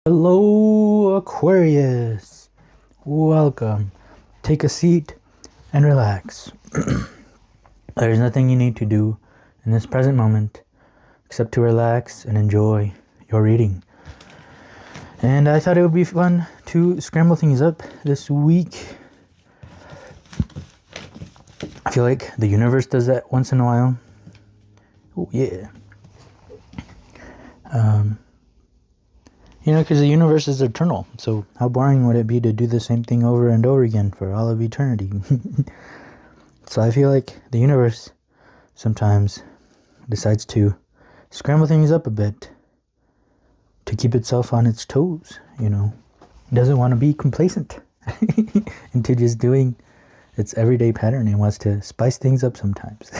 Hello, Aquarius. Welcome. Take a seat and relax. There's nothing you need to do in this present moment except to relax and enjoy your reading. And I thought it would be fun to scramble things up this week. I feel like the universe does that once in a while. Oh, yeah. Because the universe is eternal. So how boring would it be to do the same thing over and over again for all of eternity? So I feel like the universe sometimes decides to scramble things up a bit to keep itself on its toes, It doesn't want to be complacent into just doing its everyday pattern. It wants to spice things up sometimes.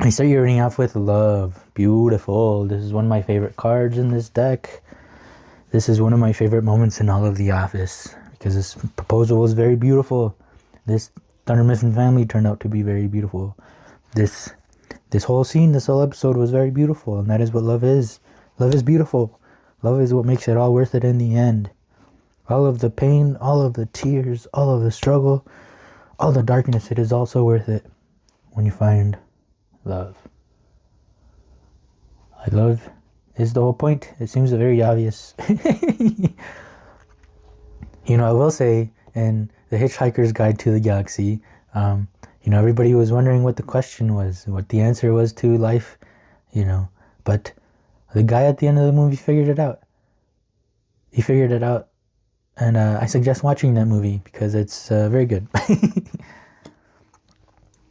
I start your reading off with love. Beautiful. This is one of my favorite cards in this deck. This is one of my favorite moments in all of The Office because this proposal was very beautiful. This Thunder Mifflin family turned out to be very beautiful. This whole scene, this whole episode was very beautiful, and that is what love is. Love is beautiful. Love is what makes it all worth it in the end. All of the pain, all of the tears, all of the struggle, all the darkness, it is also worth it when you find love. Love is the whole point. It seems very obvious. I will say in The Hitchhiker's Guide to the Galaxy, everybody was wondering what the question was, what the answer was to life, but the guy at the end of the movie figured it out. He figured it out, and I suggest watching that movie because it's very good.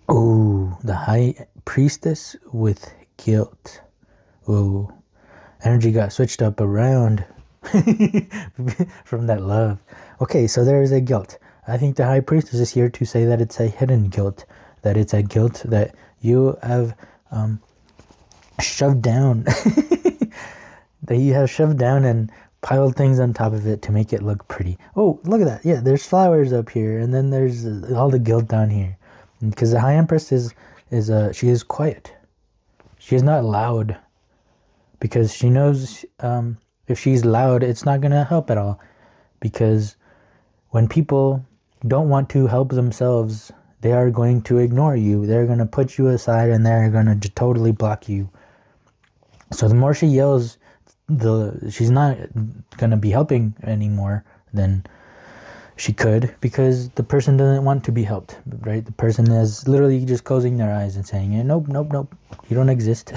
Oh, the High Priestess with guilt. Oh, energy got switched up around from that love. Okay, so there is a guilt. I think the High Priestess is here to say that it's a hidden guilt, that it's a guilt that you have shoved down, that you have shoved down and piled things on top of it to make it look pretty. Oh, look at that. Yeah, there's flowers up here, and then there's all the guilt down here. Because the High Empress she is quiet. She is not loud. Because she knows if she's loud, it's not going to help at all. Because when people don't want to help themselves, they are going to ignore you. They're going to put you aside and they're going to totally block you. So the more she yells, she's not going to be helping anymore than she could, because the person doesn't want to be helped, right? The person is literally just closing their eyes and saying, nope, you don't exist.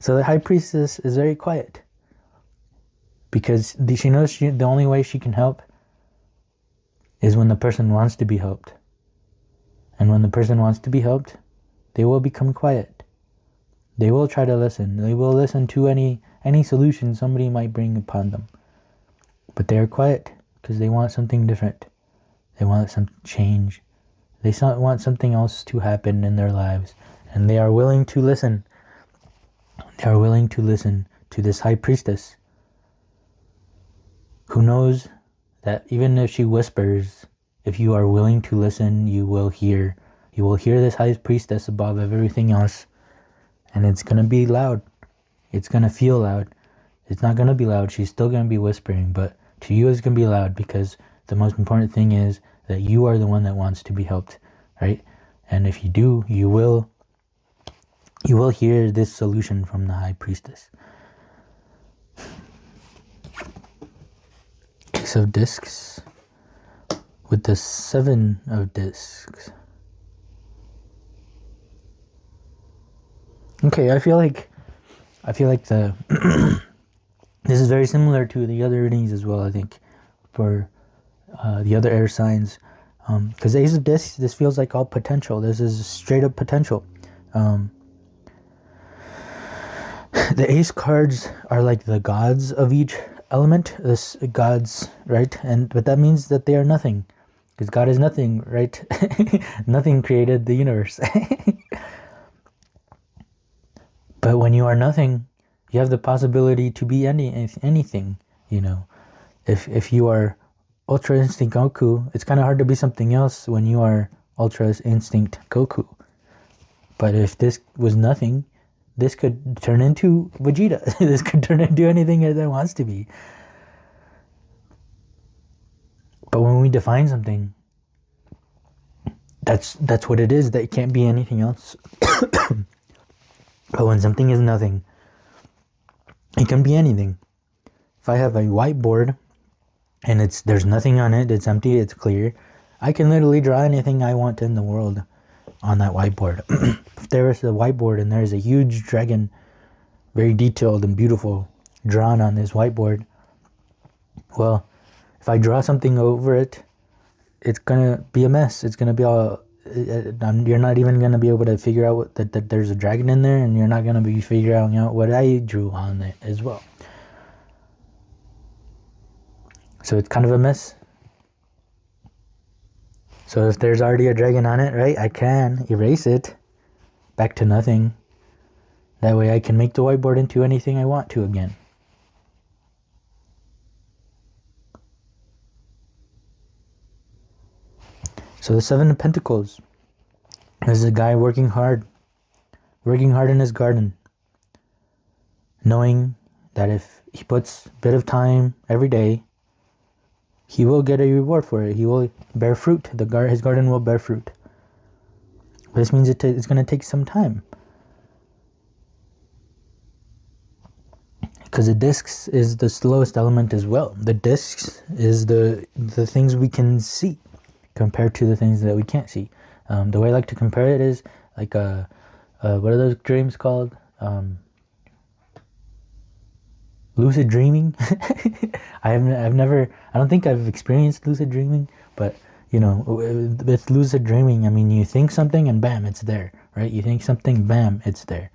So the High Priestess is very quiet because she knows the only way she can help is when the person wants to be helped. And when the person wants to be helped, they will become quiet. They will try to listen. They will listen to any solution somebody might bring upon them. But they are quiet because they want something different. They want some change. They want something else to happen in their lives. And they are willing to listen. They are willing to listen to this High Priestess who knows that even if she whispers, if you are willing to listen, you will hear this High Priestess above everything else, and it's going to be loud. It's going to feel loud. It's not going to be loud. She's still going to be whispering, but to you it's going to be loud because the most important thing is that you are the one that wants to be helped, right? And if you do, you will hear this solution from the High Priestess. Ace of Discs with the 7 of Discs. Okay, I feel like the this is very similar to the other readings as well, I think, for the other air signs. Because Ace of Discs, this feels like all potential. This is straight up potential. The ace cards are like the gods of each element. This gods, right? But that means that they are nothing, because God is nothing, right? Nothing created the universe. But when you are nothing, you have the possibility to be anything. If you are Ultra Instinct Goku, it's kind of hard to be something else when you are Ultra Instinct Goku. But if this was nothing, This could turn into Vegeta. This could turn into anything that it wants to be. But when we define something, that's what it is. That it can't be anything else. But when something is nothing, it can be anything. If I have a whiteboard and there's nothing on it, it's empty, it's clear, I can literally draw anything I want in the world on that whiteboard. If there is a whiteboard and there's a huge dragon, very detailed and beautiful, drawn on this whiteboard, well, if I draw something over it, it's gonna be a mess. It's gonna be all, you're not even gonna be able to figure out that there's a dragon in there, and you're not gonna be figuring out what I drew on it as well. So it's kind of a mess. So if there's already a dragon on it, right, I can erase it back to nothing. That way I can make the whiteboard into anything I want to again. So the Seven of Pentacles is a guy working hard in his garden, knowing that if he puts a bit of time every day, he will get a reward for it. He will bear fruit. His garden will bear fruit. This means it's going to take some time. Because the discs is the slowest element as well. The discs is the things we can see compared to the things that we can't see. The way I like to compare it is like what are those dreams called? Lucid dreaming. I don't think I've experienced lucid dreaming, but you know, with lucid dreaming, I mean, you think something and bam, it's there, right? You think something, bam, it's there.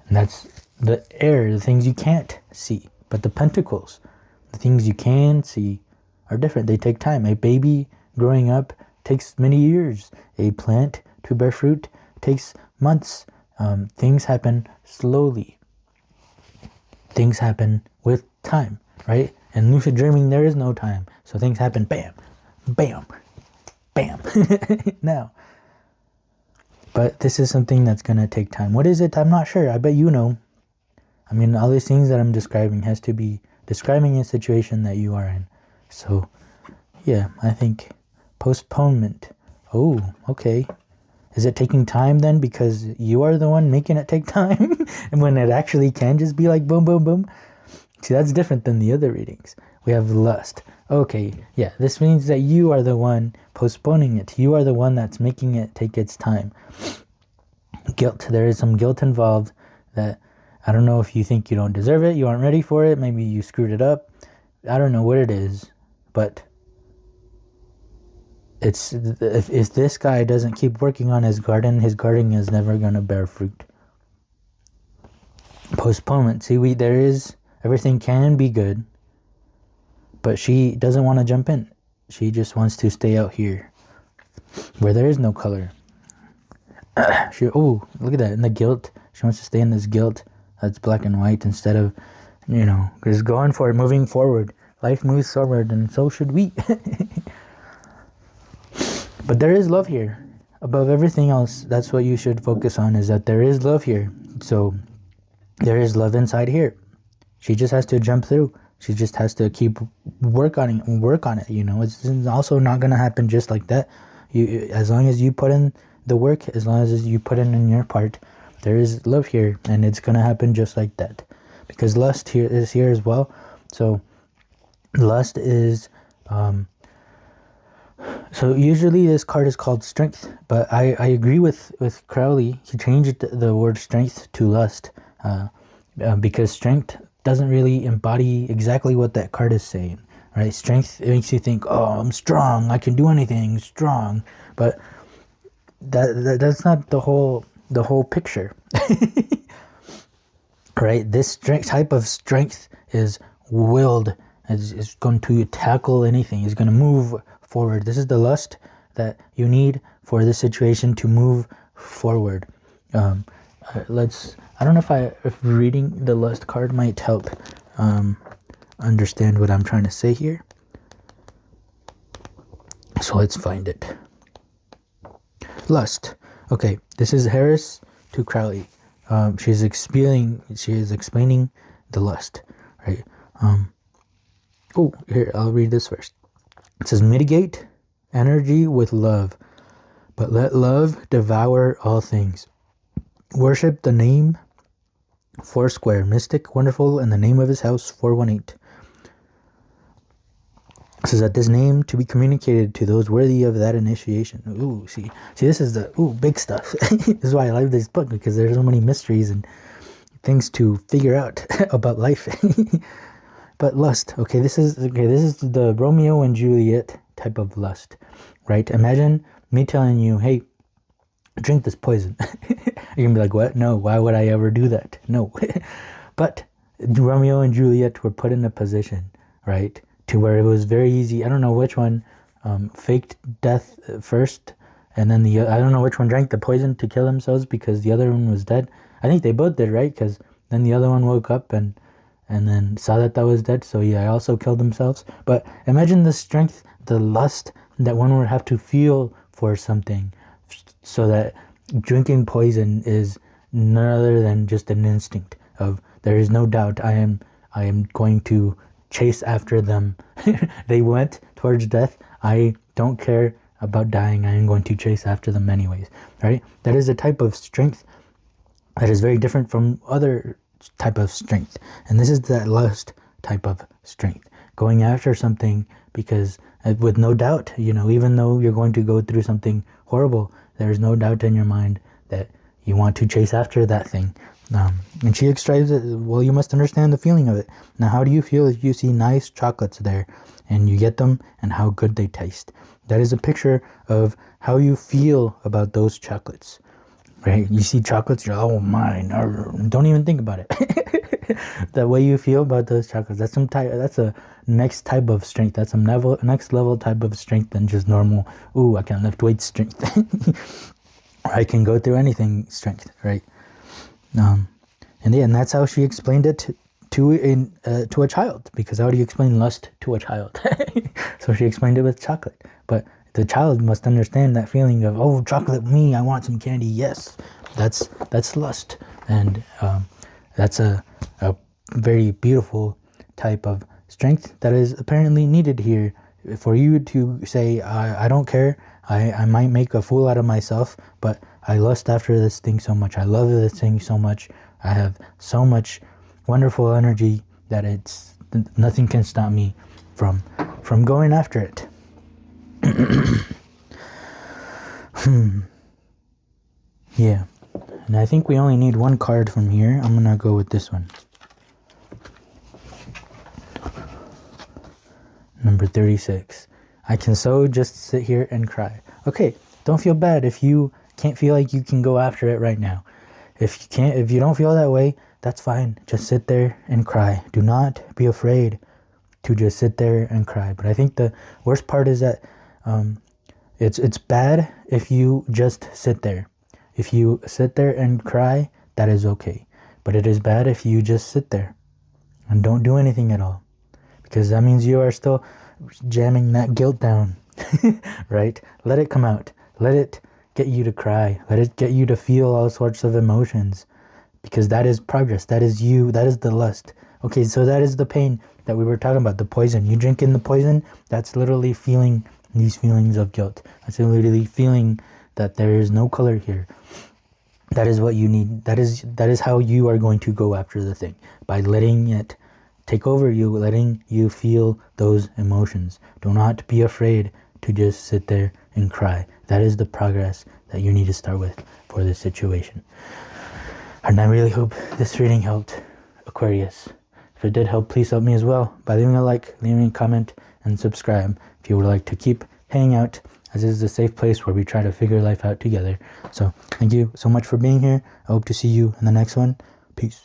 And that's the air, the things you can't see. But the pentacles, the things you can see, are different. They take time. A baby growing up takes many years. A plant to bear fruit takes months. Things happen slowly. Things happen with time, right? In lucid dreaming, there is no time. So things happen, bam, bam, bam, now. But this is something that's going to take time. What is it? I'm not sure. I bet you know. I mean, all these things that I'm describing has to be describing a situation that you are in. So, yeah, I think postponement. Oh, okay. Is it taking time then because you are the one making it take time? And when it actually can just be like boom, boom, boom? See, that's different than the other readings. We have lust. Okay, yeah, this means that you are the one postponing it. You are the one that's making it take its time. Guilt. There is some guilt involved that I don't know if you think you don't deserve it, you aren't ready for it, maybe you screwed it up. I don't know what it is, but it's if this guy doesn't keep working on his garden is never going to bear fruit. Postponement. See, everything can be good, but she doesn't want to jump in. She just wants to stay out here where there is no color. Oh, look at that. In the guilt. She wants to stay in this guilt that's black and white instead of, just going for it, moving forward. Life moves forward, and so should we. But there is love here. Above everything else, that's what you should focus on, is that there is love here. So there is love inside here. She just has to jump through. She just has to keep work on it. It's also not going to happen just like that. As long as you put in the work, as long as you put in your part, there is love here, and it's going to happen just like that. Because lust is here as well. So lust is so usually this card is called strength, but I agree with Crowley. He changed the word strength to lust because strength doesn't really embody exactly what that card is saying, right? Strength, it makes you think, oh, I'm strong, I can do anything, strong, but that's not the whole picture. Right? This type of strength is willed, is going to tackle anything, is going to move forward. This is the lust that you need for this situation to move forward. I don't know if reading the lust card might help understand what I'm trying to say here. So let's find it. Lust. Okay, this is Harris to Crowley. she is explaining the lust, right? Oh, here, I'll read this first. It says, mitigate energy with love, but let love devour all things. Worship the name Foursquare, mystic, wonderful, and the name of his house, 418. It says that this name to be communicated to those worthy of that initiation. Ooh, see, this is the big stuff. This is why I like this book, because there's so many mysteries and things to figure out about life. But lust, this is the Romeo and Juliet type of lust, right? Imagine me telling you, hey, drink this poison. You're gonna be like, what? No, why would I ever do that? No. But Romeo and Juliet were put in a position, right, to where it was very easy. I don't know which one faked death first, and then I don't know which one drank the poison to kill themselves because the other one was dead. I think they both did, right? Because then the other one woke up and then saw that was dead, so yeah, also killed themselves. But imagine the strength, the lust that one would have to feel for something, so that drinking poison is none other than just an instinct of, there is no doubt I am going to chase after them. They went towards death. I don't care about dying. I am going to chase after them anyways, right? That is a type of strength that is very different from other type of strength. And this is that lust type of strength. Going after something because with no doubt, even though you're going to go through something horrible, there's no doubt in your mind that you want to chase after that thing. And she describes it, well, you must understand the feeling of it. Now, how do you feel if you see nice chocolates there and you get them and how good they taste? That is a picture of how you feel about those chocolates, right? You see chocolates, you're, oh my, don't even think about it. The way you feel about those chocolates, that's a next type of strength. That's some next level type of strength than just normal, I can lift weights strength. I can go through anything strength, right? And that's how she explained it to a child, because how do you explain lust to a child? So she explained it with chocolate, but the child must understand that feeling of, oh, chocolate, me, I want some candy. Yes, that's lust, and that's a very beautiful type of strength that is apparently needed here for you to say, I don't care. I might make a fool out of myself, but I lust after this thing so much. I love this thing so much. I have so much wonderful energy that nothing can stop me from going after it. Yeah. And I think we only need one card from here. I'm going to go with this one. Number 36. I can so just sit here and cry. Okay, don't feel bad if you can't feel like you can go after it right now. If you don't feel that way, that's fine. Just sit there and cry. Do not be afraid to just sit there and cry. But I think the worst part is that it's bad if you just sit there. If you sit there and cry, that is okay. But it is bad if you just sit there and don't do anything at all, because that means you are still jamming that guilt down, right? Let it come out. Let it get you to cry. Let it get you to feel all sorts of emotions, because that is progress. That is you. That is the lust. Okay, so that is the pain that we were talking about, the poison. You drink in the poison, that's literally feeling these feelings of guilt. That's literally feeling that there is no color here. That is what you need. That is how you are going to go after the thing, by letting it take over you, letting you feel those emotions. Do not be afraid to just sit there and cry. That is the progress that you need to start with for this situation. And I really hope this reading helped, Aquarius. If it did help, please help me as well by leaving a like, leaving a comment, and subscribe if you would like to keep hanging out, as this is a safe place where we try to figure life out together. So thank you so much for being here. I hope to see you in the next one. Peace.